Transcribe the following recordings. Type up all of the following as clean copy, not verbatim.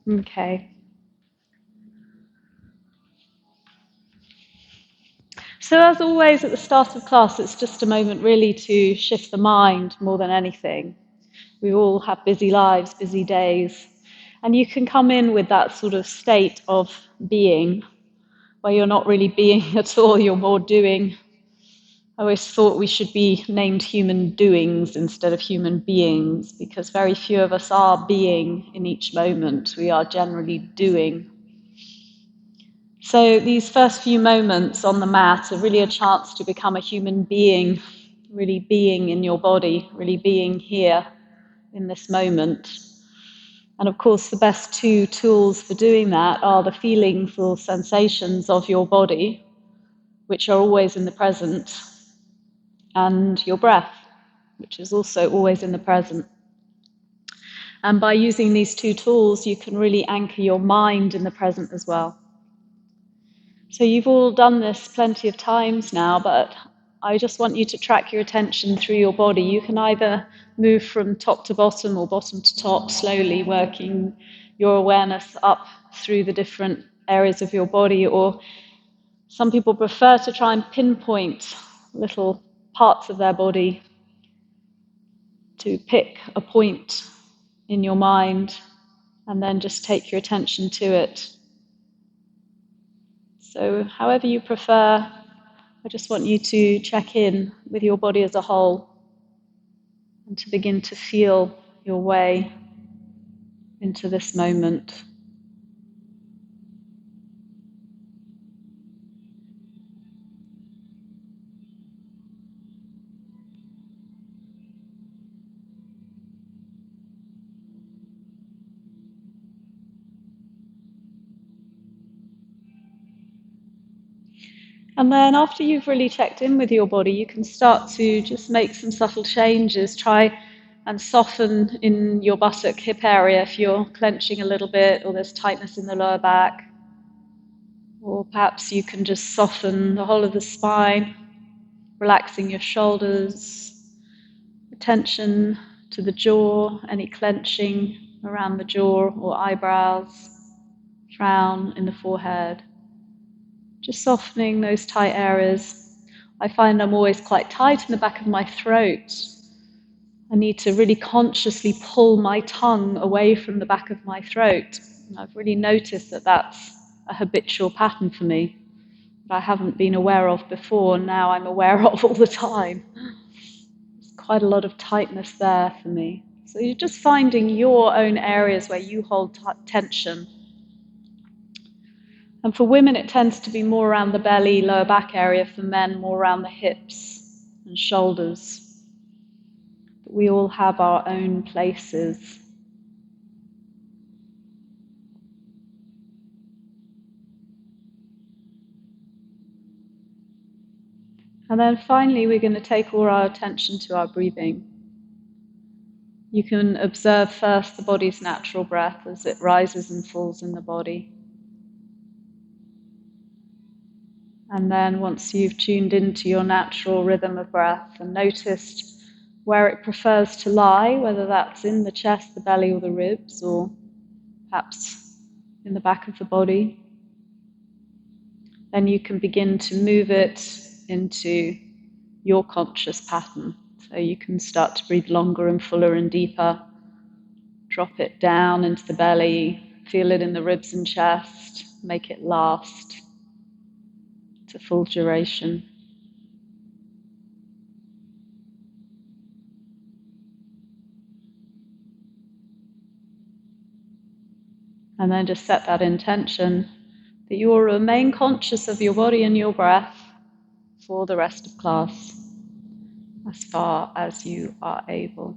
Okay. So as always at the start of class, it's just a moment really to shift the mind more than anything. We all have busy lives, busy days, and you can come in with that sort of state of being where you're not really being at all, you're more doing. I always thought we should be named human doings instead of human beings because very few of us are being in each moment. We are generally doing. So these first few moments on the mat are really a chance to become a human being, really being in your body, really being here in this moment. And of course, the best two tools for doing that are the feelings or sensations of your body, which are always in the present, and your breath, which is also always in the present. And by using these two tools, you can really anchor your mind in the present as well. So you've all done this plenty of times now, but I just want you to track your attention through your body. You can either move from top to bottom or bottom to top, slowly working your awareness up through the different areas of your body, or some people prefer to try and pinpoint little parts of their body, to pick a point in your mind and then just take your attention to it. So however you prefer, I just want you to check in with your body as a whole and to begin to feel your way into this moment. And then after you've really checked in with your body, you can start to just make some subtle changes. Try and soften in your buttock hip area if you're clenching a little bit or there's tightness in the lower back. Or perhaps you can just soften the whole of the spine, relaxing your shoulders, attention to the jaw, any clenching around the jaw or eyebrows, frown in the forehead. Just softening those tight areas. I find I'm always quite tight in the back of my throat. I need to really consciously pull my tongue away from the back of my throat. And I've really noticed that that's a habitual pattern for me that I haven't been aware of before, and now I'm aware of all the time. There's quite a lot of tightness there for me. So you're just finding your own areas where you hold tension. And for women, it tends to be more around the belly, lower back area. For men, more around the hips and shoulders. But we all have our own places. And then finally, we're going to take all our attention to our breathing. You can observe first the body's natural breath as it rises and falls in the body. And then once you've tuned into your natural rhythm of breath and noticed where it prefers to lie, whether that's in the chest, the belly, or the ribs, or perhaps in the back of the body, then you can begin to move it into your conscious pattern. So you can start to breathe longer and fuller and deeper. Drop it down into the belly, feel it in the ribs and chest, make it last to full duration. And then just set that intention that you will remain conscious of your body and your breath for the rest of class, as far as you are able.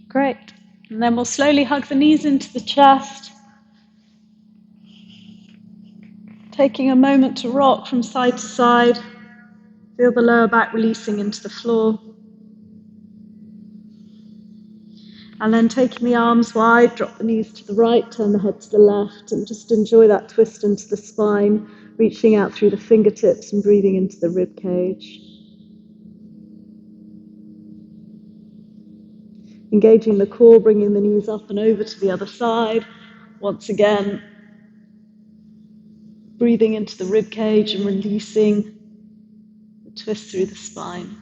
Great. And then we'll slowly hug the knees into the chest, taking a moment to rock from side to side. Feel the lower back releasing into the floor. And then taking the arms wide, drop the knees to the right, turn the head to the left, and just enjoy that twist into the spine, reaching out through the fingertips and breathing into the rib cage. Engaging the core, bringing the knees up and over to the other side. Once again, breathing into the rib cage and releasing the twist through the spine.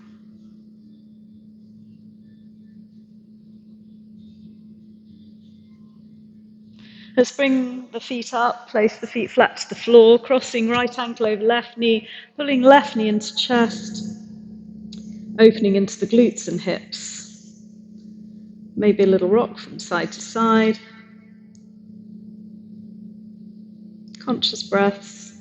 Let's bring the feet up, place the feet flat to the floor, crossing right ankle over left knee, pulling left knee into chest, opening into the glutes and hips. Maybe a little rock from side to side. Conscious breaths.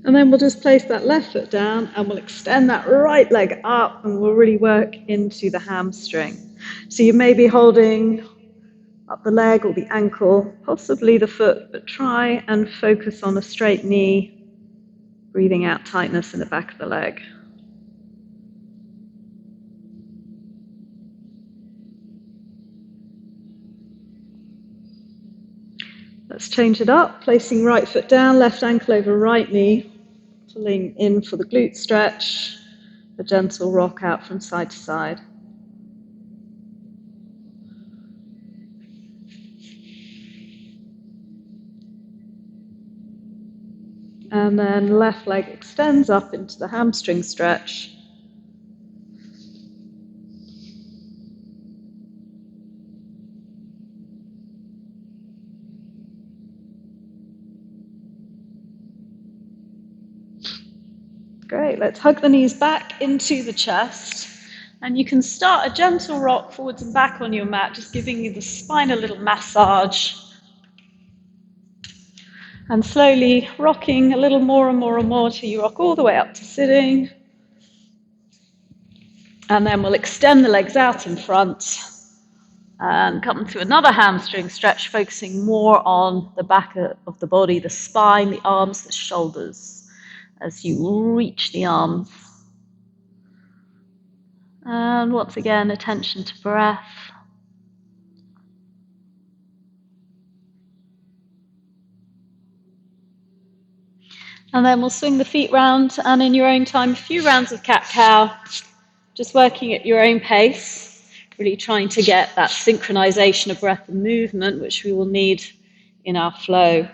And then we'll just place that left foot down and we'll extend that right leg up and we'll really work into the hamstring. So you may be holding up the leg or the ankle, possibly the foot, but try and focus on a straight knee, breathing out tightness in the back of the leg. Let's change it up, placing right foot down, left ankle over right knee, pulling in for the glute stretch, a gentle rock out from side to side. And then left leg extends up into the hamstring stretch. Great, let's hug the knees back into the chest. And you can start a gentle rock forwards and back on your mat, just giving you the spine a little massage. And slowly rocking a little more and more and more till you rock all the way up to sitting. And then we'll extend the legs out in front and come to another hamstring stretch, focusing more on the back of the body, the spine, the arms, the shoulders, as you reach the arms. And once again, attention to breath. And then we'll swing the feet round, and in your own time, a few rounds of cat-cow, just working at your own pace, really trying to get that synchronization of breath and movement, which we will need in our flow.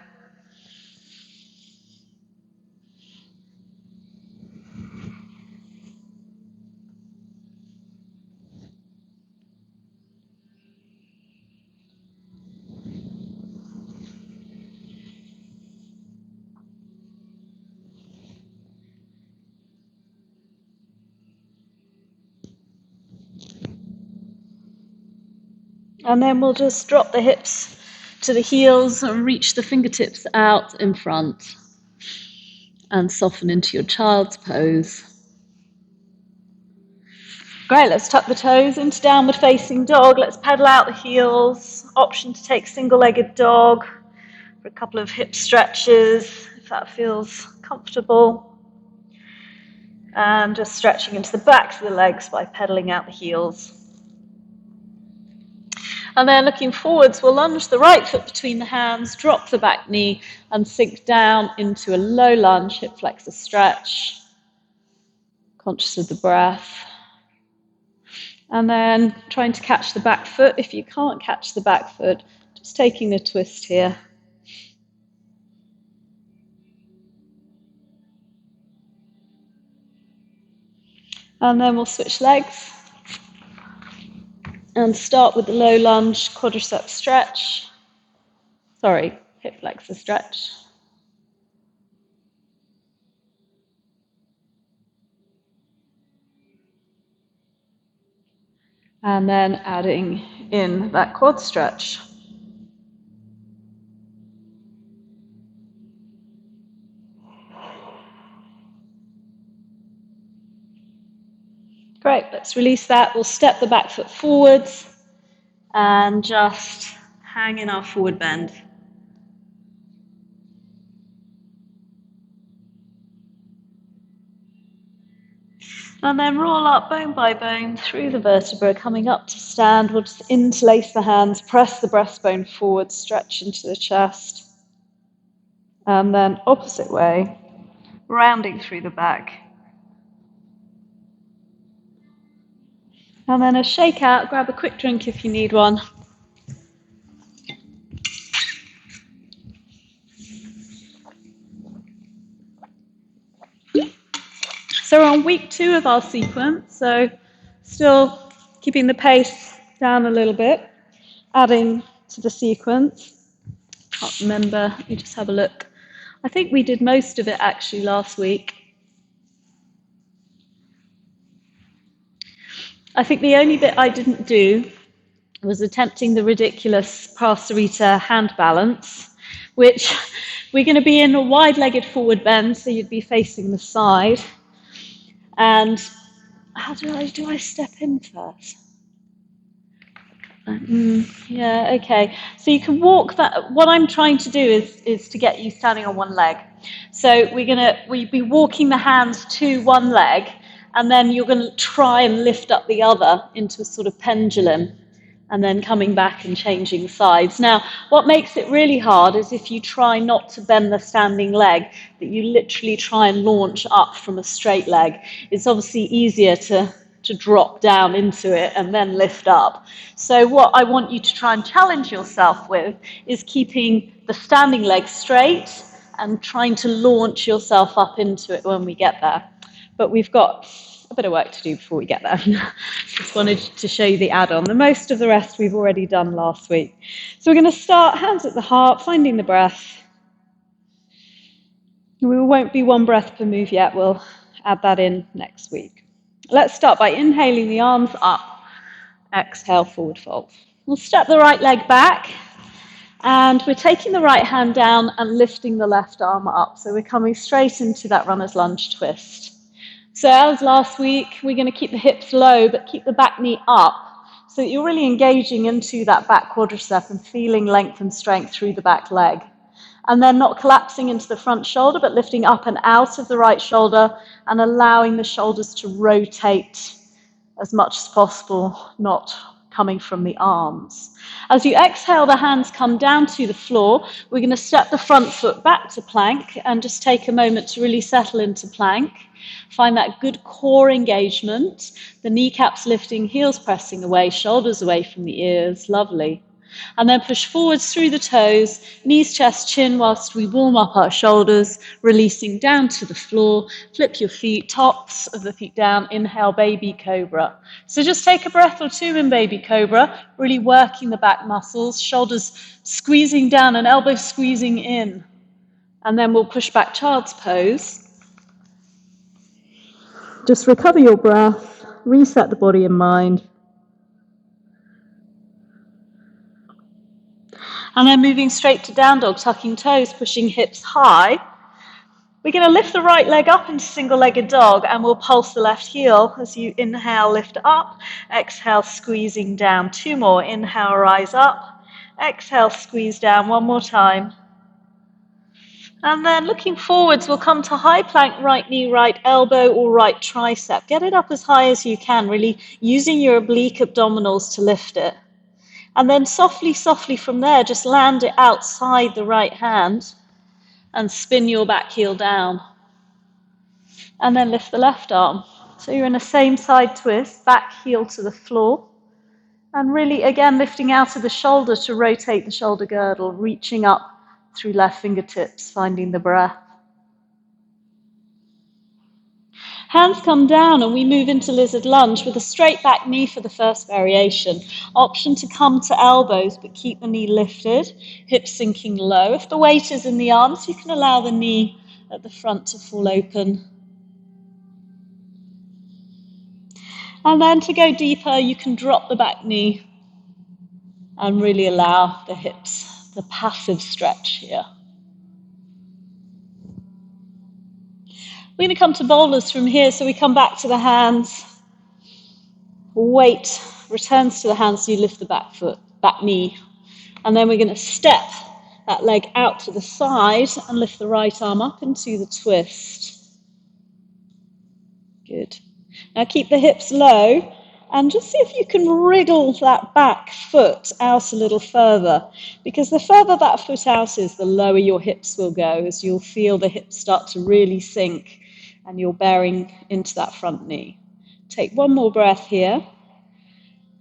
And then we'll just drop the hips to the heels and reach the fingertips out in front and soften into your child's pose. Great, let's tuck the toes into downward facing dog. Let's pedal out the heels. Option to take single-legged dog for a couple of hip stretches, if that feels comfortable. And just stretching into the backs of the legs by pedaling out the heels. And then looking forwards, we'll lunge the right foot between the hands, drop the back knee, and sink down into a low lunge, hip flexor stretch. Conscious of the breath. And then trying to catch the back foot. If you can't catch the back foot, just taking a twist here. And then we'll switch legs. And start with the low lunge quadricep stretch. Hip flexor stretch. And then adding in that quad stretch. Great, let's release that. We'll step the back foot forwards and just hang in our forward bend. And then roll up bone by bone through the vertebra, coming up to stand. We'll just interlace the hands, press the breastbone forward, stretch into the chest. And then opposite way, rounding through the back. And then a shake out, grab a quick drink if you need one. So we're on week 2 of our sequence, so still keeping the pace down a little bit, adding to the sequence. Can't remember, let me just have a look. I think we did most of it actually last week. I think the only bit I didn't do was attempting the ridiculous Pastorita hand balance, which we're going to be in a wide-legged forward bend, so you'd be facing the side. And how do I step in first? Yeah, okay. So you can walk that. What I'm trying to do is to get you standing on one leg. So we'd be walking the hands to one leg, and then you're going to try and lift up the other into a sort of pendulum, and then coming back and changing sides. Now, what makes it really hard is if you try not to bend the standing leg, that you literally try and launch up from a straight leg. It's obviously easier to drop down into it and then lift up. So what I want you to try and challenge yourself with is keeping the standing leg straight and trying to launch yourself up into it when we get there. But we've got a bit of work to do before we get there. Just wanted to show you the add-on. The most of the rest we've already done last week. So we're going to start hands at the heart, finding the breath. We won't be one breath per move yet. We'll add that in next week. Let's start by inhaling the arms up. Exhale, forward fold. We'll step the right leg back. And we're taking the right hand down and lifting the left arm up. So we're coming straight into that runner's lunge twist. So as last week, we're going to keep the hips low, but keep the back knee up. So that you're really engaging into that back quadricep and feeling length and strength through the back leg. And then not collapsing into the front shoulder, but lifting up and out of the right shoulder and allowing the shoulders to rotate as much as possible, not coming from the arms. As you exhale, the hands come down to the floor. We're going to step the front foot back to plank and just take a moment to really settle into plank. Find that good core engagement. The kneecaps lifting, heels pressing away, shoulders away from the ears. Lovely. And then push forwards through the toes, knees, chest, chin, whilst we warm up our shoulders, releasing down to the floor. Flip your feet, tops of the feet down. Inhale, baby cobra. So just take a breath or two in baby cobra, really working the back muscles, shoulders squeezing down and elbows squeezing in. And then we'll push back child's pose. Just recover your breath, reset the body and mind. And then moving straight to down dog, tucking toes, pushing hips high. We're going to lift the right leg up into single-legged dog, and we'll pulse the left heel as you inhale, lift up. Exhale, squeezing down. 2 more. Inhale, rise up. Exhale, squeeze down. 1 more time. And then looking forwards, we'll come to high plank, right knee, right elbow, or right tricep. Get it up as high as you can, really using your oblique abdominals to lift it. And then softly, softly from there, just land it outside the right hand and spin your back heel down. And then lift the left arm. So you're in a same side twist, back heel to the floor. And really, again, lifting out of the shoulder to rotate the shoulder girdle, reaching up through left fingertips, finding the breath. Hands come down and we move into lizard lunge with a straight back knee for the first variation. Option to come to elbows, but keep the knee lifted, hips sinking low. If the weight is in the arms, you can allow the knee at the front to fall open. And then to go deeper, you can drop the back knee and really allow the hips, the passive stretch here. We're going to come to boulders from here, so we come back to the hands. Weight returns to the hands, so you lift the back foot, back knee. And then we're going to step that leg out to the side and lift the right arm up into the twist. Good. Now keep the hips low and just see if you can wriggle that back foot out a little further, because the further that foot out is, the lower your hips will go, as you'll feel the hips start to really sink and you're bearing into that front knee. Take one more breath here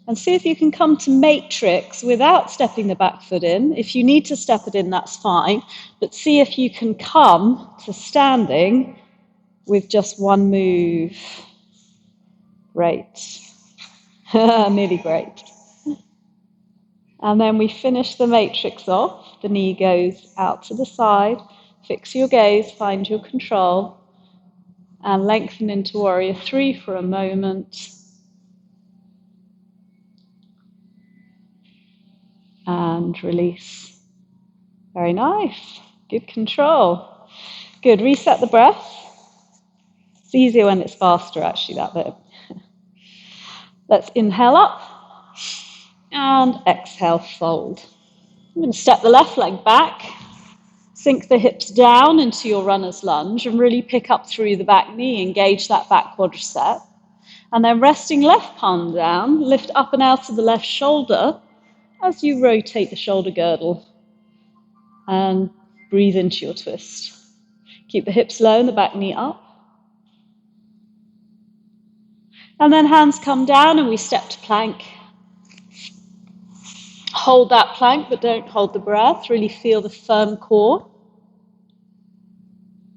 and see if you can come to matrix without stepping the back foot in. If you need to step it in, that's fine, but see if you can come to standing with just one move. Great. Nearly great. And then we finish the matrix off. The knee goes out to the side. Fix your gaze, find your control, and lengthen into Warrior 3 for a moment. And release. Very nice. Good control. Good. Reset the breath. It's easier when it's faster, actually, that bit. Let's inhale up and exhale, fold. I'm going to step the left leg back, sink the hips down into your runner's lunge and really pick up through the back knee, engage that back quadricep. And then resting left palm down, lift up and out of the left shoulder as you rotate the shoulder girdle and breathe into your twist. Keep the hips low and the back knee up. And then hands come down and we step to plank. Hold that plank, but don't hold the breath. Really feel the firm core.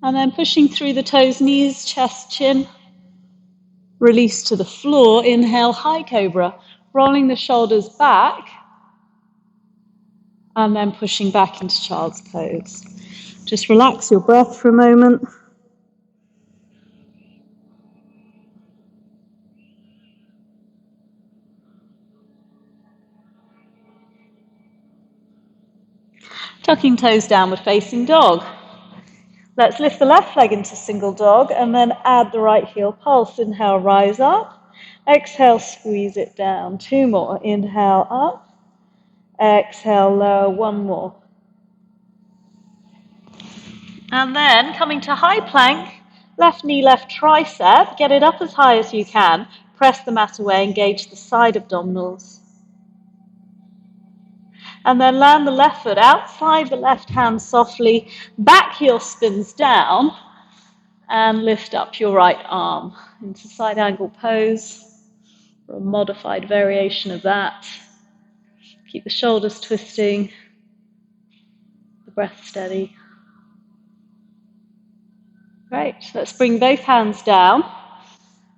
And then pushing through the toes, knees, chest, chin. Release to the floor. Inhale, high cobra. Rolling the shoulders back. And then pushing back into child's pose. Just relax your breath for a moment. Tucking toes downward facing dog. Let's lift the left leg into single dog and then add the right heel pulse. Inhale, rise up. Exhale, squeeze it down. 2 more. Inhale, up. Exhale, lower. 1 more. And then coming to high plank, left knee, left tricep. Get it up as high as you can. Press the mat away, engage the side abdominals. And then land the left foot outside the left hand softly. Back heel spins down. And lift up your right arm into side angle pose, or a modified variation of that. Keep the shoulders twisting, the breath steady. Great, let's bring both hands down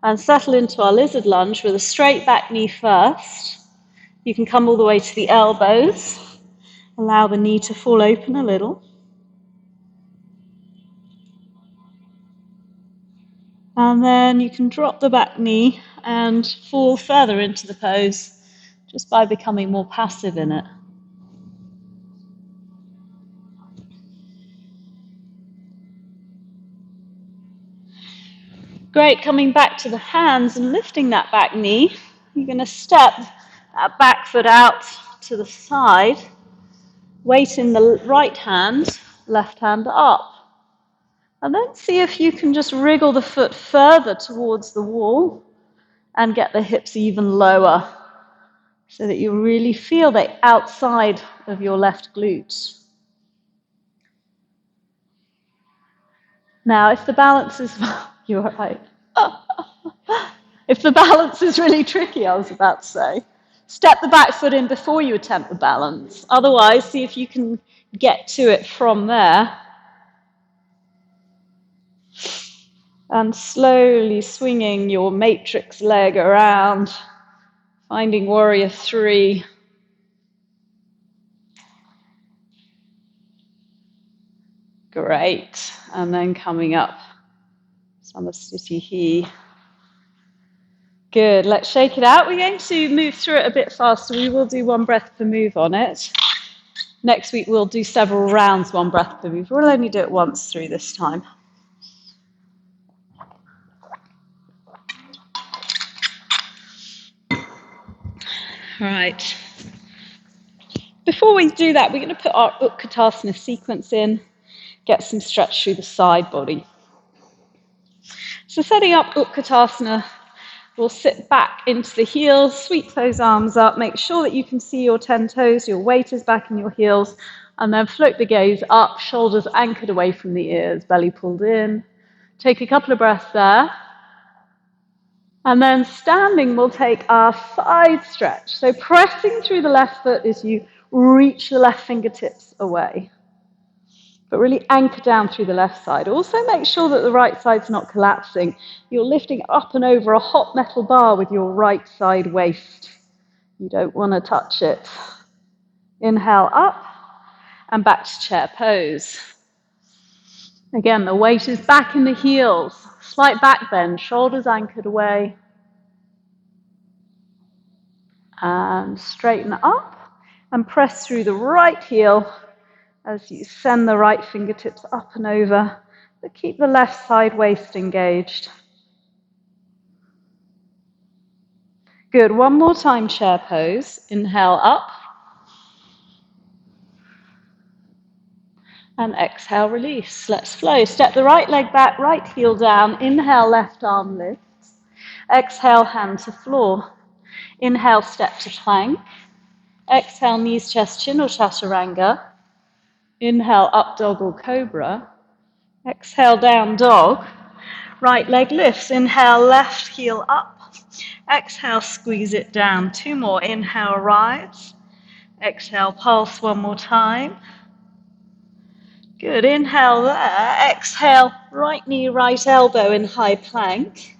and settle into our lizard lunge with a straight back knee first. You can come all the way to the elbows. Allow the knee to fall open a little. And then you can drop the back knee and fall further into the pose just by becoming more passive in it. Great, coming back to the hands and lifting that back knee. You're going to step that back foot out to the side. Weight in the right hand, left hand up. And then see if you can just wriggle the foot further towards the wall and get the hips even lower so that you really feel the outside of your left glute. Now, if the balance is... You're right. If the balance is really tricky, I was about to say, step the back foot in before you attempt the balance. Otherwise, see if you can get to it from there. And slowly swinging your matrix leg around, finding Warrior 3. Great. And then coming up, Samasthiti. Good. Let's shake it out. We're going to move through it a bit faster. We will do 1 breath per move on it. Next week, we'll do several rounds, 1 breath per move. We'll only do it once through this time. Right. Before we do that, we're going to put our Utkatasana sequence in, get some stretch through the side body. So setting up Utkatasana, we'll sit back into the heels, sweep those arms up, make sure that you can see your 10 toes, your weight is back in your heels, and then float the gaze up, shoulders anchored away from the ears, belly pulled in. Take a couple of breaths there. And then standing, we'll take our side stretch. So pressing through the left foot as you reach the left fingertips away. But really anchor down through the left side. Also make sure that the right side's not collapsing. You're lifting up and over a hot metal bar with your right side waist. You don't want to touch it. Inhale up and back to chair pose. Again, the weight is back in the heels. Slight back bend, shoulders anchored away. And straighten up and press through the right heel as you send the right fingertips up and over, but keep the left side waist engaged. Good, one more time, chair pose. Inhale up. And exhale, release. Let's flow. Step the right leg back, right heel down. Inhale, left arm lifts. Exhale, hand to floor. Inhale, step to plank. Exhale, knees, chest, chin or chaturanga. Inhale, up dog or cobra. Exhale, down dog. Right leg lifts. Inhale, left heel up. Exhale, squeeze it down. Two more. Inhale, rise. Exhale, pulse one more time. Good. Inhale there. Exhale, right knee, right elbow in high plank.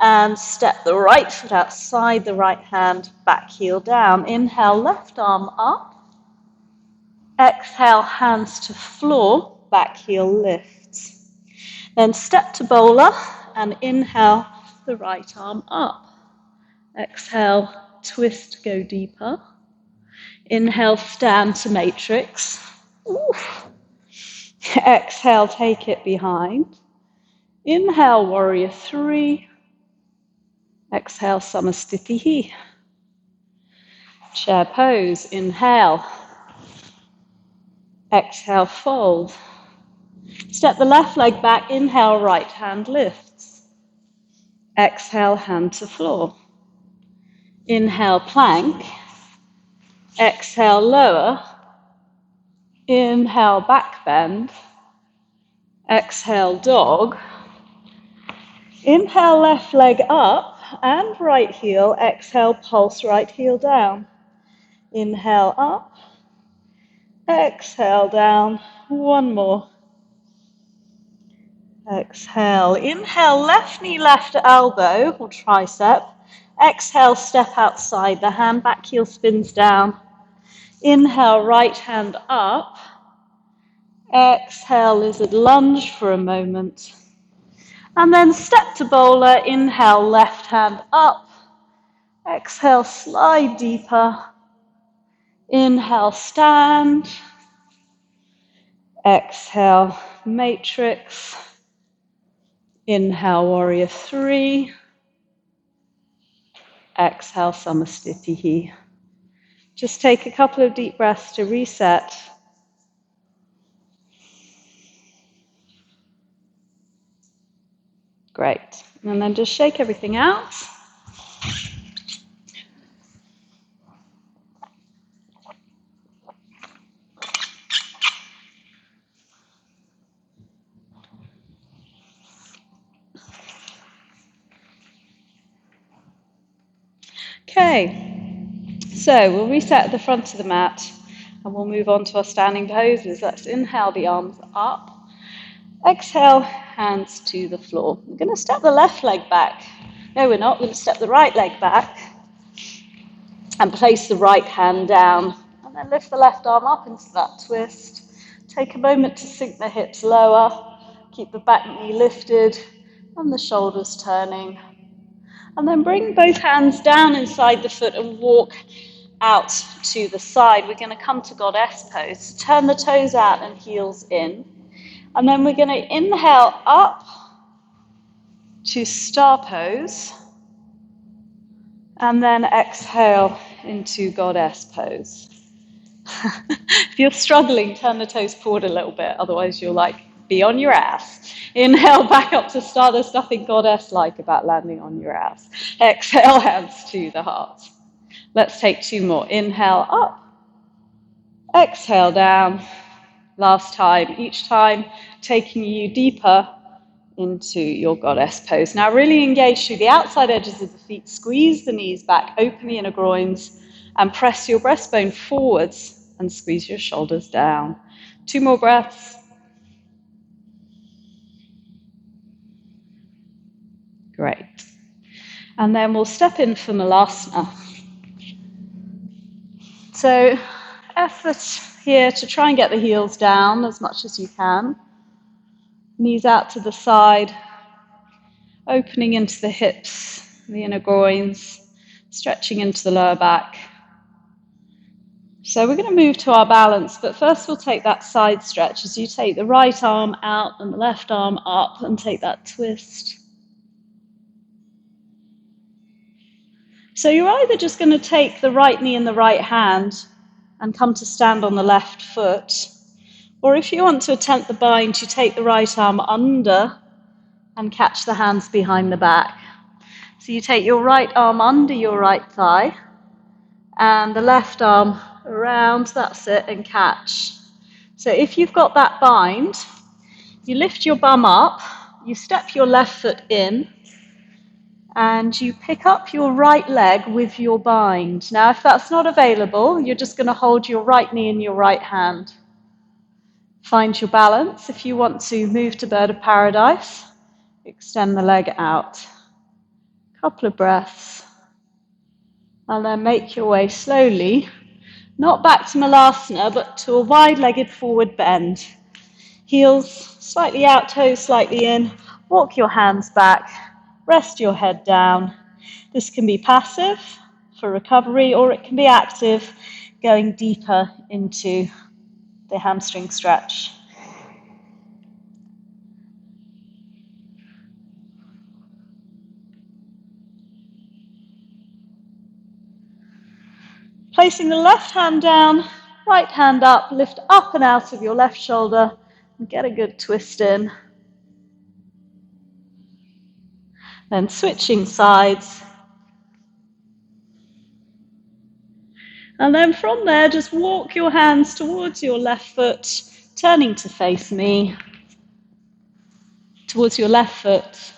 And step the right foot outside the right hand, back heel down. Inhale, left arm up. Exhale, hands to floor, back heel lifts. Then step to bowler and inhale, the right arm up. Exhale, twist, go deeper. Inhale, stand to matrix. Oof. Exhale, take it behind. Inhale, warrior three. Exhale, Samasthiti. Chair pose, inhale. Exhale, fold. Step the left leg back, inhale, right hand lifts. Exhale, hand to floor. Inhale, plank. Exhale, lower. Inhale, back bend. Exhale, dog. Inhale, left leg up and right heel. Exhale, pulse right heel down. Inhale, up. Exhale, down. One more. Exhale. Inhale, left knee, left elbow or tricep. Exhale, step outside. The hand back heel spins down. Inhale, right hand up. Exhale, lizard lunge for a moment. And then step to bowler. Inhale, left hand up. Exhale, slide deeper. Inhale, stand. Exhale, matrix. Inhale, warrior three. Exhale, Samasthiti. Just take a couple of deep breaths to reset. Great. And then just shake everything out. Okay, so we'll reset at the front of the mat and we'll move on to our standing poses. Let's inhale the arms up. Exhale, hands to the floor. We're going to step the left leg back. No, we're not. We're going to step the right leg back and place the right hand down. And then lift the left arm up into that twist. Take a moment to sink the hips lower. Keep the back knee lifted and the shoulders turning. And then bring both hands down inside the foot and walk out to the side. We're going to come to goddess pose. Turn the toes out and heels in. And then we're going to inhale up to star pose. And then exhale into goddess pose. If you're struggling, turn the toes forward a little bit, otherwise you'll be on your ass. Inhale back up to start. There's nothing goddess-like about landing on your ass. Exhale, hands to the heart. Let's take 2 more. Inhale up, exhale down. Last time, each time taking you deeper into your goddess pose. Now really engage through the outside edges of the feet, squeeze the knees back, open the inner groins, and press your breastbone forwards and squeeze your shoulders down. 2 more breaths. Great. And then we'll step in for Malasana. So effort here to try and get the heels down as much as you can. Knees out to the side, opening into the hips, the inner groins, stretching into the lower back. So we're going to move to our balance, but first we'll take that side stretch as you take the right arm out and the left arm up and take that twist. So you're either just going to take the right knee in the right hand and come to stand on the left foot, or if you want to attempt the bind, you take the right arm under and catch the hands behind the back. So you take your right arm under your right thigh and the left arm around, that's it, and catch. So if you've got that bind, you lift your bum up, you step your left foot in, and you pick up your right leg with your bind. Now, if that's not available, you're just going to hold your right knee in your right hand. Find your balance. If you want to move to bird of paradise, extend the leg out. Couple of breaths. And then make your way slowly, not back to Malasana, but to a wide-legged forward bend. Heels slightly out, toes slightly in. Walk your hands back. Rest your head down. This can be passive for recovery, or it can be active, going deeper into the hamstring stretch. Placing the left hand down, right hand up, lift up and out of your left shoulder, and get a good twist in. Then switching sides. And then from there, just walk your hands towards your left foot, turning to face me. Towards your left foot,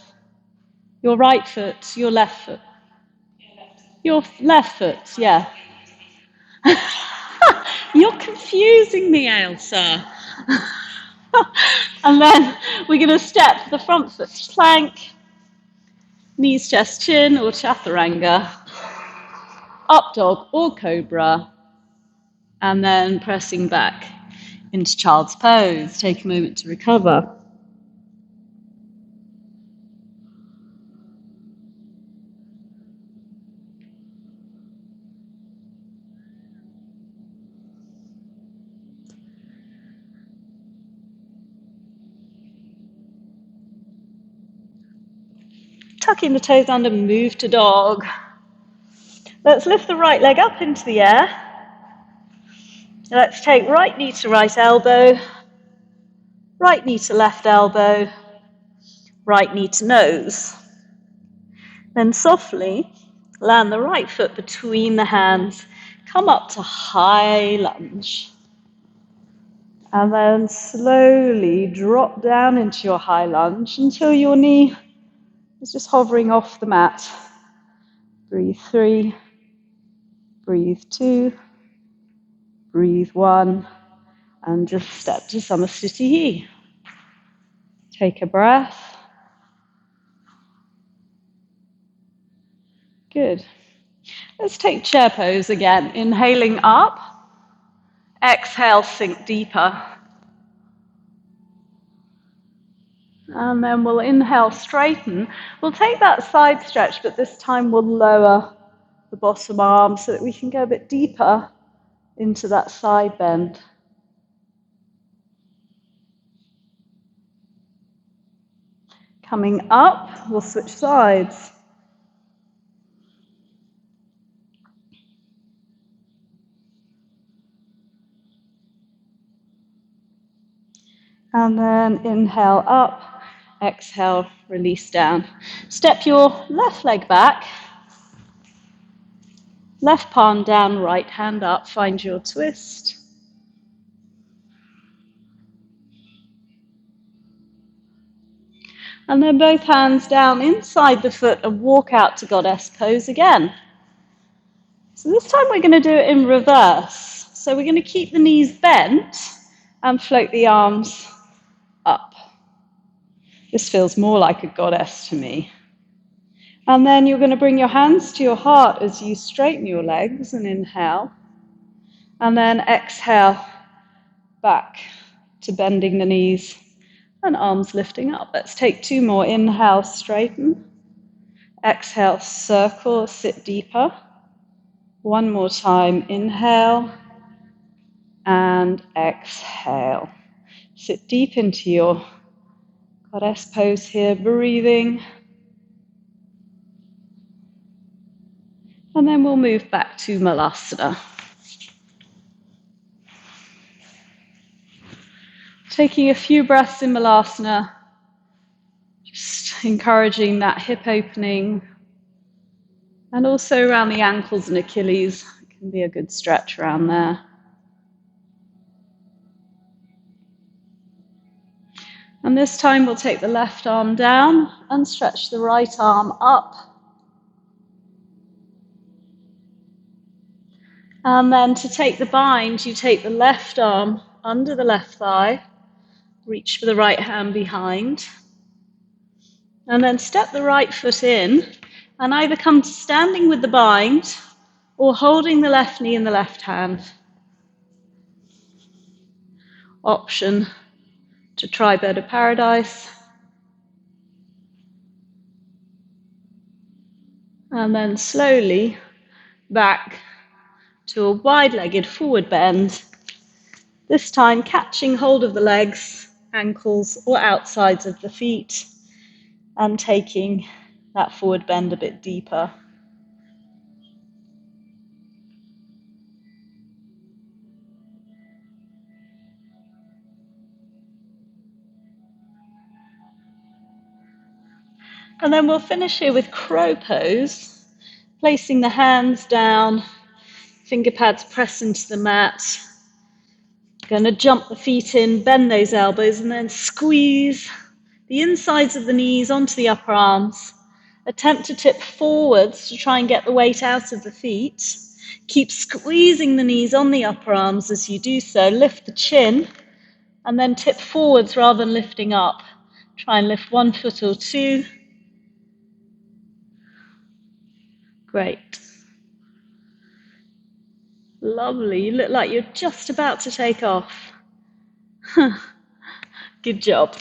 your right foot, your left foot. Your left foot, yeah. You're confusing me, Ailsa. And then we're going to step the front foot plank, knees, chest, chin, or chaturanga, up dog or cobra, and then pressing back into child's pose. Take a moment to recover. Tucking the toes under, move to dog. Let's lift the right leg up into the air. Let's take right knee to right elbow, right knee to left elbow, right knee to nose. Then softly land the right foot between the hands, come up to high lunge. And then slowly drop down into your high lunge until your knee is just hovering off the mat. Breathe 3, breathe 2, breathe 1, and just step to Samasthiti. Take a breath. Good. Let's take chair pose again. Inhaling up, exhale, sink deeper. And then we'll inhale, straighten. We'll take that side stretch, but this time we'll lower the bottom arm so that we can go a bit deeper into that side bend. Coming up, we'll switch sides. And then inhale up, exhale, release down. Step your left leg back, left palm down, right hand up, find your twist. And then both hands down inside the foot and walk out to goddess pose again. So this time we're going to do it in reverse. So we're going to keep the knees bent and float the arms up. This feels more like a goddess to me. And then you're going to bring your hands to your heart as you straighten your legs and inhale. And then exhale back to bending the knees and arms lifting up. Let's take 2 more. Inhale, straighten. Exhale, circle, sit deeper. 1 more time. Inhale and exhale. Sit deep into your goddess pose here, breathing. And then we'll move back to Malasana. Taking a few breaths in Malasana, just encouraging that hip opening, and also around the ankles and Achilles. It can be a good stretch around there. And this time we'll take the left arm down and stretch the right arm up. And then to take the bind, you take the left arm under the left thigh, reach for the right hand behind, and then step the right foot in and either come to standing with the bind or holding the left knee in the left hand. Option to try Bird of Paradise. And then slowly back to a wide-legged forward bend, this time catching hold of the legs, ankles, or outsides of the feet, and taking that forward bend a bit deeper. And then we'll finish here with crow pose, placing the hands down, finger pads press into the mat. Going to jump the feet in, bend those elbows, and then squeeze the insides of the knees onto the upper arms. Attempt to tip forwards to try and get the weight out of the feet. Keep squeezing the knees on the upper arms as you do so. Lift the chin, and then tip forwards rather than lifting up. Try and lift 1 foot or 2. Great. Lovely. You look like you're just about to take off. Good job.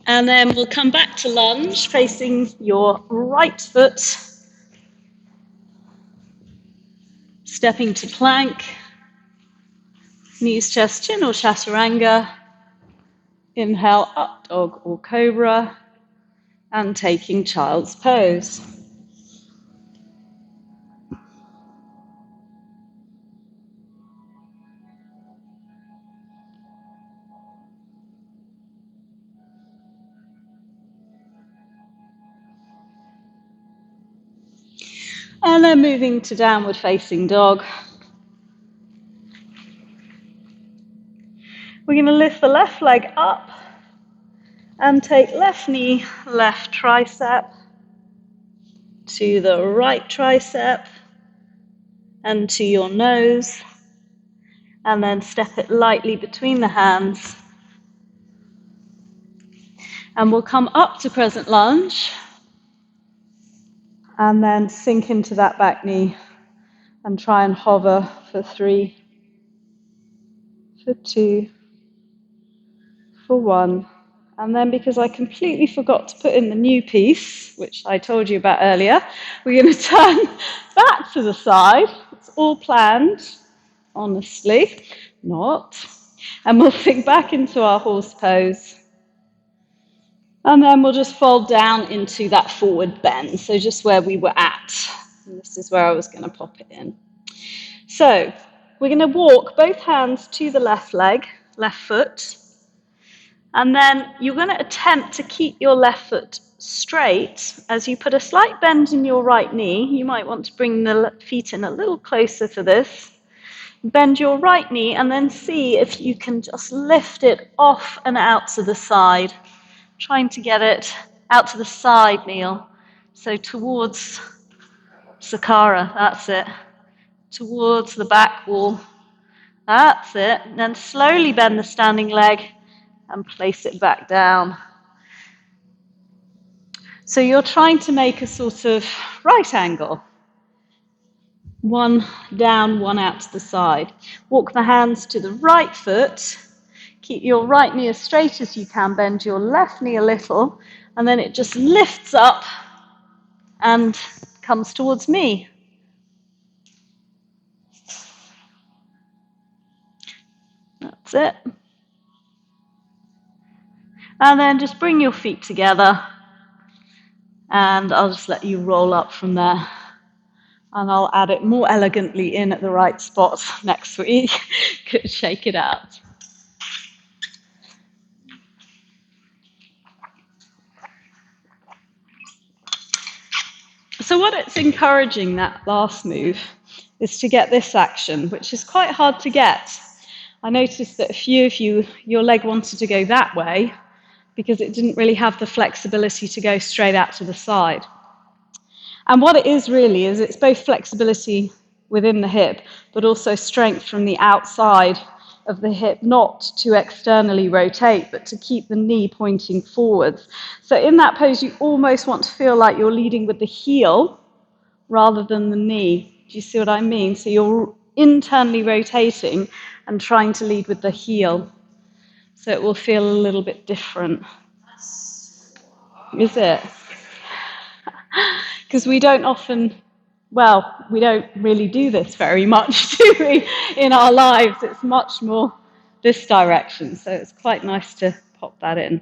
And then we'll come back to lunge, facing your right foot. Stepping to plank. Knees, chest, chin, or chaturanga. Inhale, up dog or cobra. And taking child's pose. And then moving to downward facing dog. We're going to lift the left leg up and take left knee, left tricep to the right tricep and to your nose, and then step it lightly between the hands. And we'll come up to crescent lunge and then sink into that back knee and try and hover for 3, for 2, for 1. And then, because I completely forgot to put in the new piece, which I told you about earlier, we're going to turn back to the side. It's all planned, honestly, not. And we'll sink back into our horse pose. And then we'll just fold down into that forward bend, so just where we were at. And this is where I was going to pop it in. So we're going to walk both hands to the left leg, left foot, And then you're going to attempt to keep your left foot straight as you put a slight bend in your right knee. You might want to bring the feet in a little closer for this. Bend your right knee and then see if you can just lift it off and out to the side. Trying to get it out to the side, Neil. So towards Sakara, that's it. Towards the back wall. That's it. And then slowly bend the standing leg and place it back down. So you're trying to make a sort of right angle. One down, one out to the side. Walk the hands to the right foot. Keep your right knee as straight as you can. Bend your left knee a little. And then it just lifts up and comes towards me. That's it. And then just bring your feet together. And I'll just let you roll up from there. And I'll add it more elegantly in at the right spot next week. Good, shake it out. So what it's encouraging, that last move, is to get this action, which is quite hard to get. I noticed that a few of you, your leg wanted to go that way because it didn't really have the flexibility to go straight out to the side. And what it is really is it's both flexibility within the hip, but also strength from the outside of the hip, not to externally rotate, but to keep the knee pointing forwards. So in that pose, you almost want to feel like you're leading with the heel rather than the knee. Do you see what I mean? So you're internally rotating and trying to lead with the heel. So it will feel a little bit different. Is it? Because we don't often, we don't really do this very much, do we, in our lives? It's much more this direction, so it's quite nice to pop that in.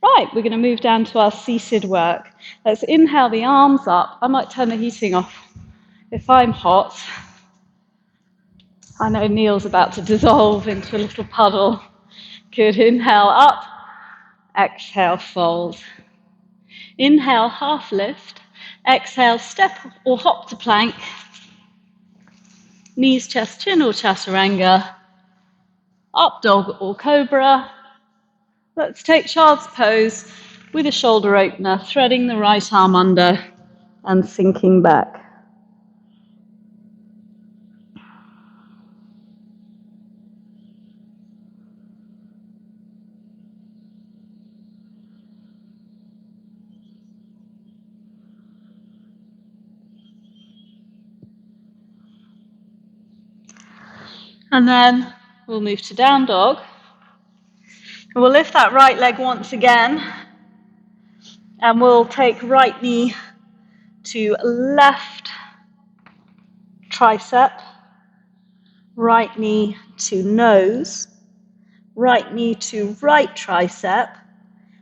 Right, we're going to move down to our seated work. Let's inhale the arms up. I might turn the heating off if I'm hot. I know Neil's about to dissolve into a little puddle. Good, inhale up, exhale, fold. Inhale, half lift. Exhale, step or hop to plank. Knees, chest, chin or chaturanga. Up dog or cobra. Let's take child's pose with a shoulder opener, threading the right arm under and sinking back. And then we'll move to down dog. We'll lift that right leg once again. And we'll take right knee to left tricep, right knee to nose, right knee to right tricep,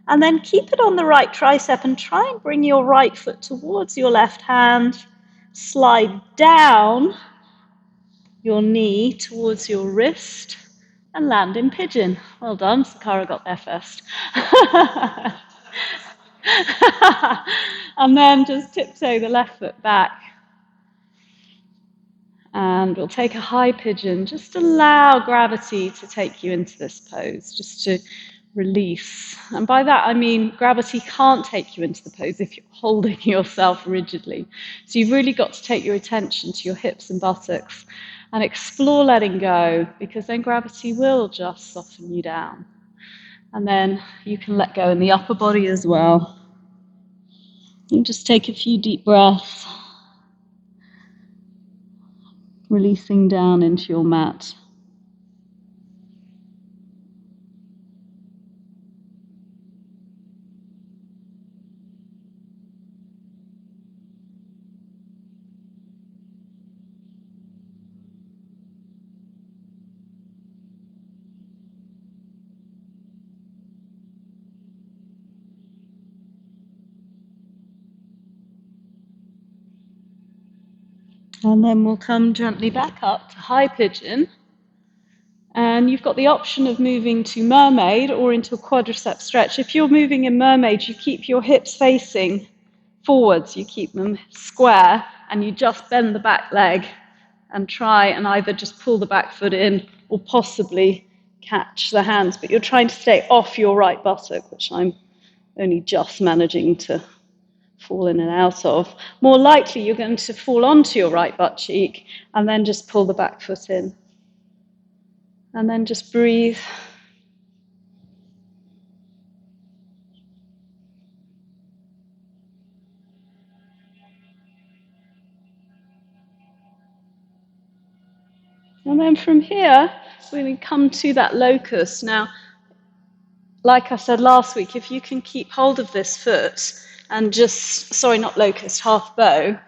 and then keep it on the right tricep and try and bring your right foot towards your left hand. Slide down your knee towards your wrist and land in pigeon. Well done, Sakara got there first. And then just tiptoe the left foot back. And we'll take a high pigeon. Just allow gravity to take you into this pose, just to release. And by that I mean gravity can't take you into the pose if you're holding yourself rigidly. So you've really got to take your attention to your hips and buttocks and explore letting go, because then gravity will just soften you down. And then you can let go in the upper body as well. And just take a few deep breaths, releasing down into your mat. And then we'll come gently back up to high pigeon. And then you've got the option of moving to mermaid or into a quadricep stretch. If you're moving in mermaid, you keep your hips facing forwards, you keep them square, and you just bend the back leg and try and either just pull the back foot in or possibly catch the hands, but you're trying to stay off your right buttock, which I'm only just managing to fall in and out of. More likely you're going to fall onto your right butt cheek and then just pull the back foot in. And then just breathe. And then from here, we're going to come to that locust. Now, like I said last week, if you can keep hold of this foot and just, sorry, not locust, half bow,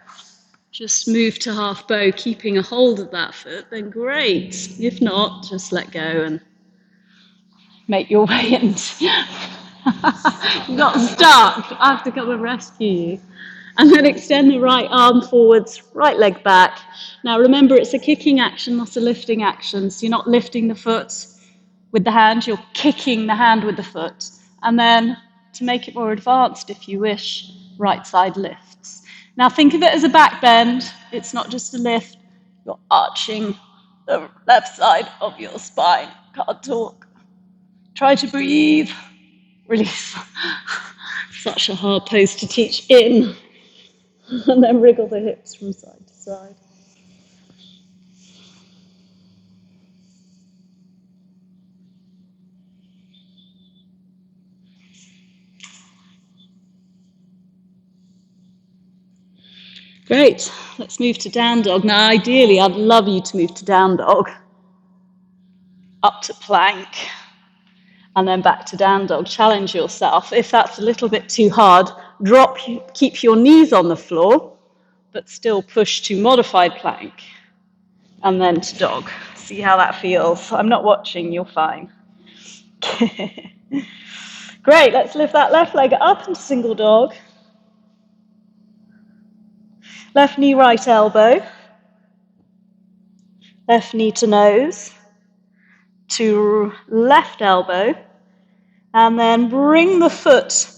just move to half bow, keeping a hold of that foot, then great. If not, just let go and make your way into. You got stuck. I have to come and rescue you. And then extend the right arm forwards, right leg back. Now remember, it's a kicking action, not a lifting action. So you're not lifting the foot with the hand, you're kicking the hand with the foot. And then, to make it more advanced, if you wish, right side lifts. Now think of it as a back bend. It's not just a lift. You're arching the left side of your spine. Can't talk. Try to breathe. Release. Such a hard pose to teach. In. And then wriggle the hips from side to side. Great, let's move to down dog. Now ideally I'd love you to move to down dog, up to plank, and then back to down dog. Challenge yourself. If that's a little bit too hard, keep your knees on the floor, but still push to modified plank, and then to dog. See how that feels. I'm not watching, you're fine. Great, let's lift that left leg up into single dog. Left knee, right elbow. Left knee to nose. To left elbow. And then bring the foot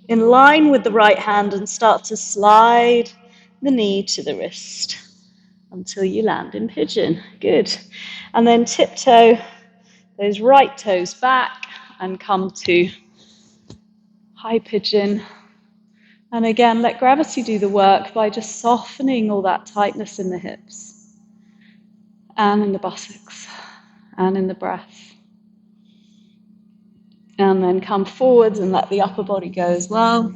in line with the right hand and start to slide the knee to the wrist until you land in pigeon. Good. And then tiptoe those right toes back and come to high pigeon. And again, let gravity do the work by just softening all that tightness in the hips and in the buttocks and in the breath. And then come forwards and let the upper body go as well.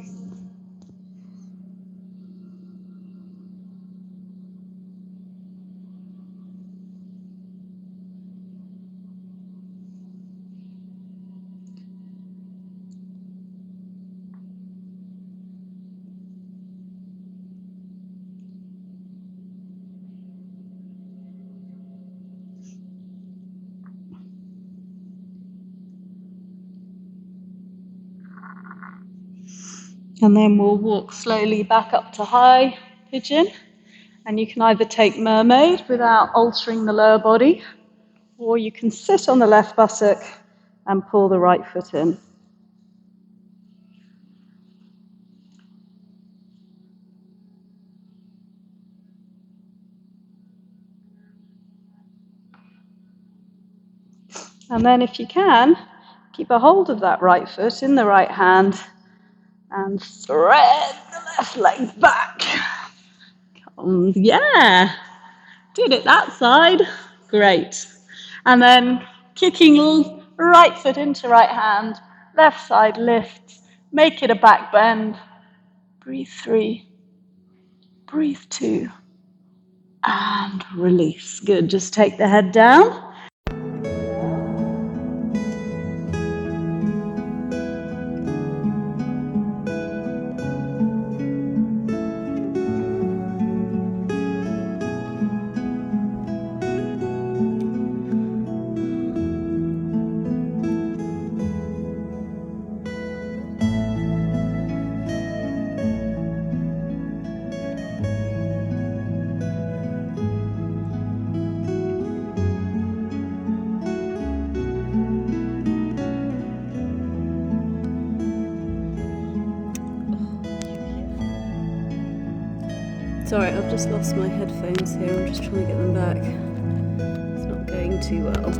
And then we'll walk slowly back up to high pigeon. And you can either take mermaid without altering the lower body, or you can sit on the left buttock and pull the right foot in. And then if you can, keep a hold of that right foot in the right hand and thread the left leg back. Yeah, did it that side. Great. And then kicking right foot into right hand, left side lifts, make it a back bend. Breathe 3, breathe 2, and release. Good, just take the head down. Sorry, I've just lost my headphones here. I'm just trying to get them back. It's not going too well.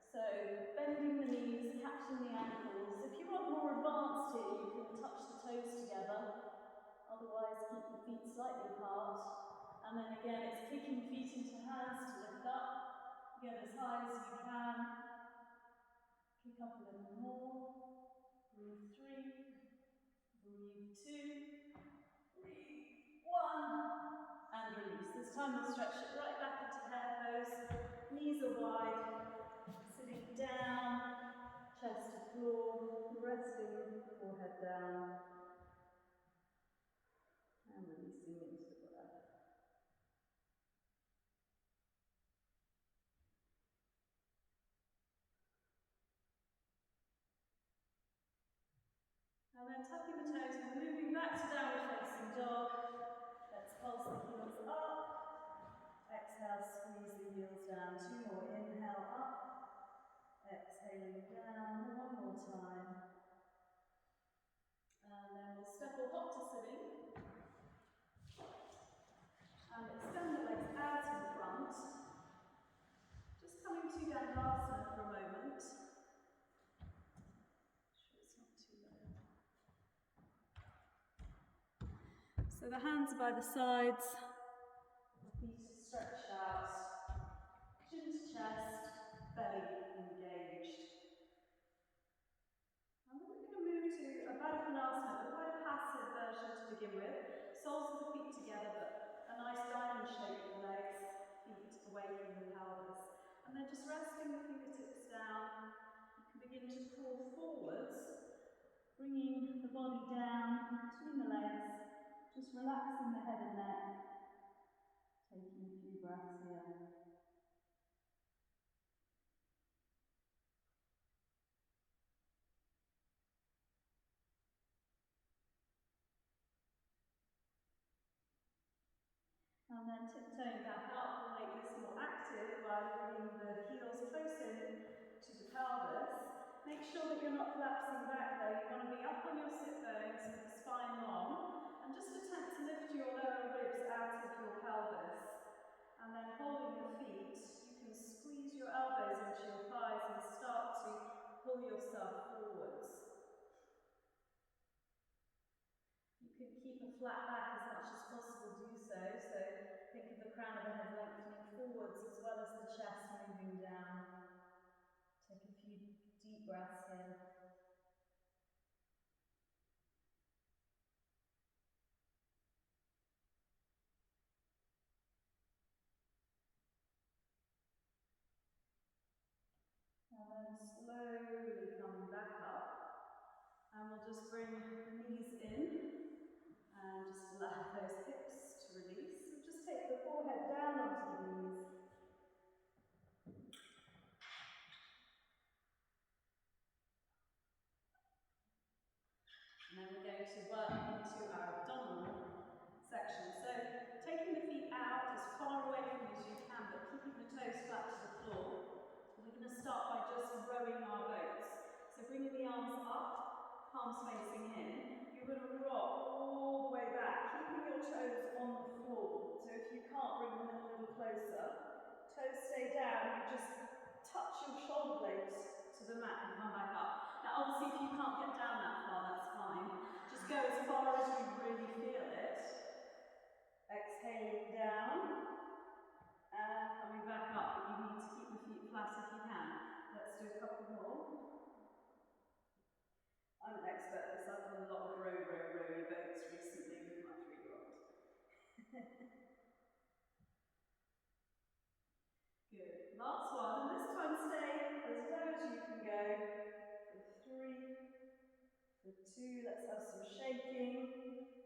So bending the knees, catching the ankles. If you want more advanced here, you can touch the toes together. Otherwise, keep the feet slightly apart. And then again, it's kicking feet into hands to lift up. Get as high as you can. Kick up a little more. Breathe 3. Breathe 2. Breathe 1. And release. This time we'll stretch it right back into hare pose. Knees are wide. Sitting down. Chest to floor. Resting the forehead down. And releasing into the breath. And then tucking the toes, we're moving back to downward facing dog. Let's pulse the heels up. Exhale, squeeze the heels down. 2 more. Inhale up. Exhaling down. 1 more time. And then we'll step or hop to sitting. And extend the legs out in front. Just coming to Dandasana for a moment. Make sure it's not too low. So the hands are by the sides. Feet are stretched out. Chin to chest, belly engaged. And then we're going to move to a Baddha Konasana, but quite a passive version to begin with. Soles of the feet together, but a nice diamond shape with the legs, feet away from the pelvis. And then just resting the fingertips down, you can begin to pull forwards, bringing the body down between the legs, just relaxing the head and neck, taking a few breaths here. And then tiptoeing back up, we'll make this more active by bringing the heels close in to the pelvis. Make sure that you're not collapsing back though. You want to be up on your sit bones with the spine long. And just attempt to lift your lower ribs out of your pelvis. And then holding your feet, you can squeeze your elbows into your thighs and start to pull yourself forwards. You can keep a flat back as much as possible, do so. So think of the crown of the head lengthening forwards as well as the chest moving down. Take a few deep breaths here. And then slowly coming back up. And we'll just bring the knees in. And just allow those hips to release. So just take the forehead down onto the knees. And then we're going to work into our abdominal section. So taking the feet out as far away from you as you can, but keeping the toes flat to the floor. We're going to start by just rowing our boats. So bringing the arms up, palms facing in. You're going to rock all the way back, keeping your toes on the floor. So if you can't bring them in a little closer, toes stay down, you just touch your shoulder blades to the mat and come back up. Now obviously if you can't get down that far, that's fine. Just go as far as you really feel it. Exhaling down and coming back up, but you need to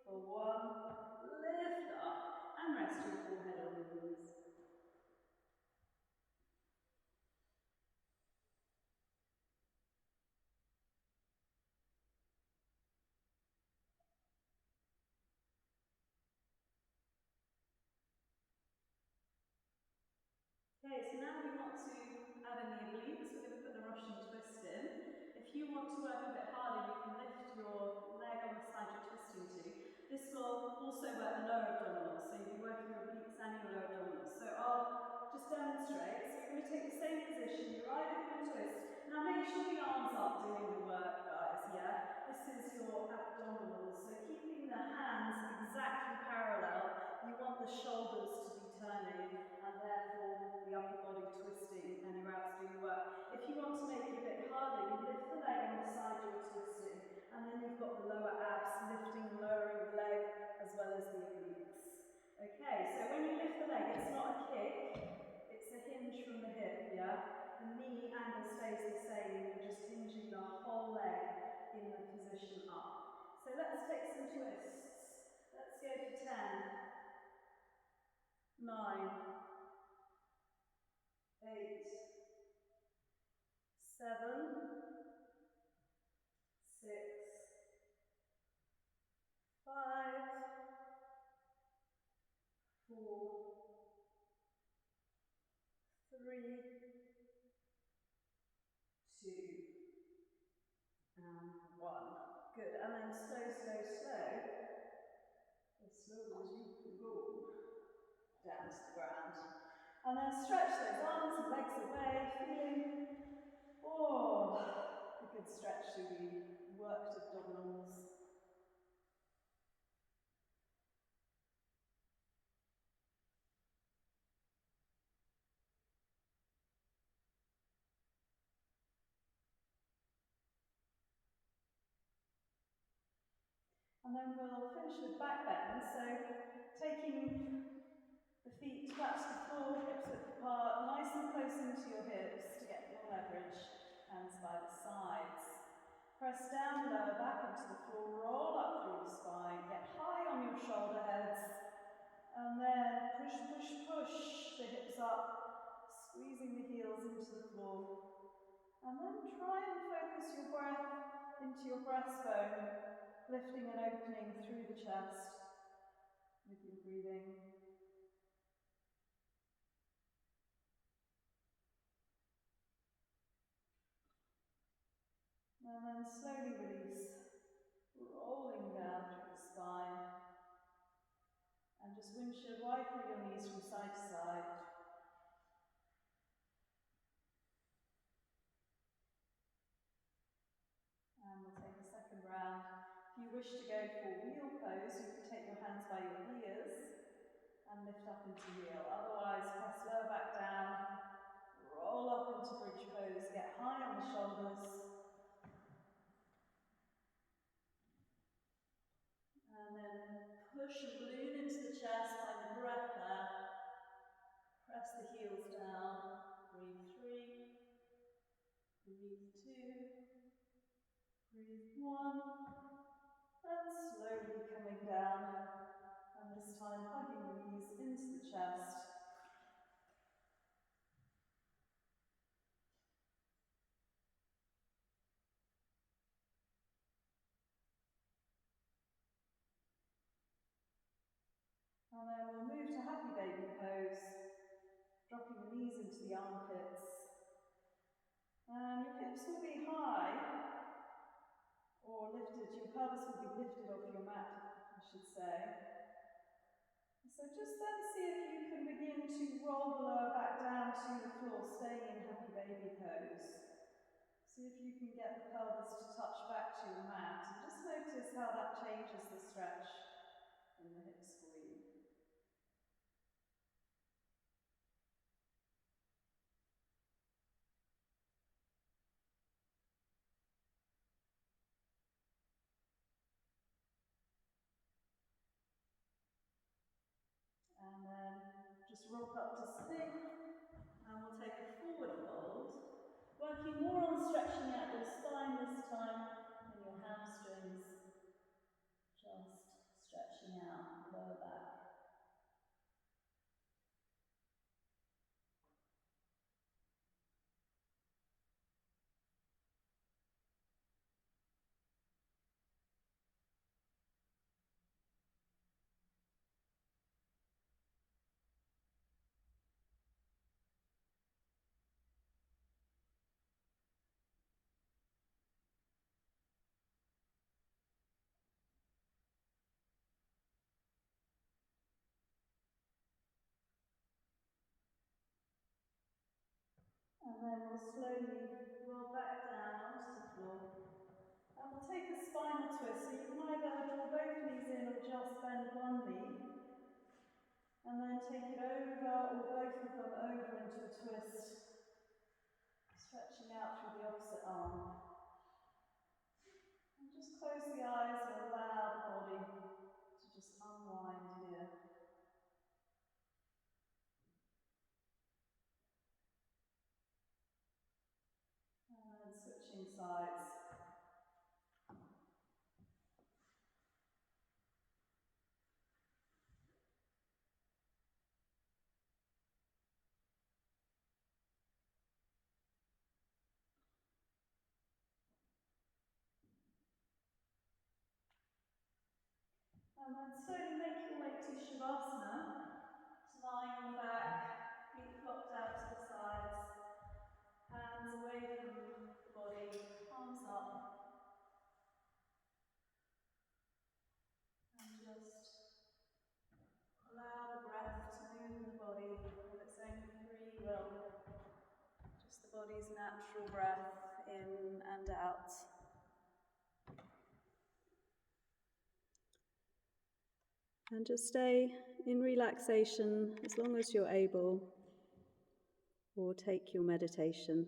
For 1, lift up and rest your forehead on your knees. Okay, so now we want to add in the obliques. We're going to put the Russian twist in. If you want to work a bit harder, you can lift your leg on the side you're twisting to. This will also work the lower abdominals, so you'll be working your obliques and your lower abdominals. So I'll just demonstrate. So you're going to take the same position, you're right over your twist. Now make sure the arms aren't doing the work, guys, yeah? This is your abdominals, so keeping the hands exactly parallel, you want the shoulders to be turning, and therefore the upper body twisting and your abs doing the work. If you want to make it a bit harder, you lift the leg on the side you're twisting, and then you've got the lower abs lifting and lowering the leg as well as the obliques. Okay, so when you lift the leg, it's not a kick, it's a hinge from the hip, yeah? The knee angle stays the same, you're just hinging the whole leg in the position up. So let's take some twists. Let's go for 10, 9, 8, 7, 6, 5, 4, 3, 2, and 1. Good, and then slow, slow, slow. As slowly as you can go down to the ground. And then stretch those arms and legs away, feeling, a good stretch through the worked abdominals. And then we'll finish with back bend, so taking the feet flat to the floor, hips width apart, nice and close into your hips to get more leverage, hands by the sides. Press down, lower back into the floor, roll up through the spine, get high on your shoulder heads, and then push, push, push the hips up, squeezing the heels into the floor. And then try and focus your breath into your breastbone, lifting and opening through the chest with your breathing. And then slowly release, rolling down through the spine. And just windshield wide through your knees from side to side. And we'll take a second round. If you wish to go for wheel pose, you can take your hands by your ears and lift up into wheel. Otherwise, press lower back down, roll up into bridge pose, get high on the shoulders. And then push and balloon into the chest, find the breath there. Press the heels down, breathe 3, breathe 2, breathe 1, and slowly coming down, and this time hugging the knees into the chest. And then we'll move to happy baby pose, dropping the knees into the armpits. And your hips will be high, or lifted, your pelvis will be lifted off your mat, I should say. So just then see if you can begin to roll the lower back down to the floor, staying in happy baby pose. See if you can get the pelvis to touch back to your mat, and just notice how that changes the stretch in the hip squeeze. And then just rock up to sink, and we'll take a forward fold, working more on stretching out your spine this time than your hamstrings. Just stretch. then we'll slowly roll back down onto the floor. And we'll take a spinal twist, so you can either draw both knees in or just bend one knee. And then take it over, or both of them over into a twist, stretching out through the opposite arm. And just close the eyes and allow the body to just unwind here. And then switching sides. And then slowly make your way to Shavasana, so lying on the back, feet flopped out to the sides, hands away from the body, palms up. And just allow the breath to move in the body of its own free will. Just the body's natural breath in and out. And just stay in relaxation as long as you're able, or take your meditation.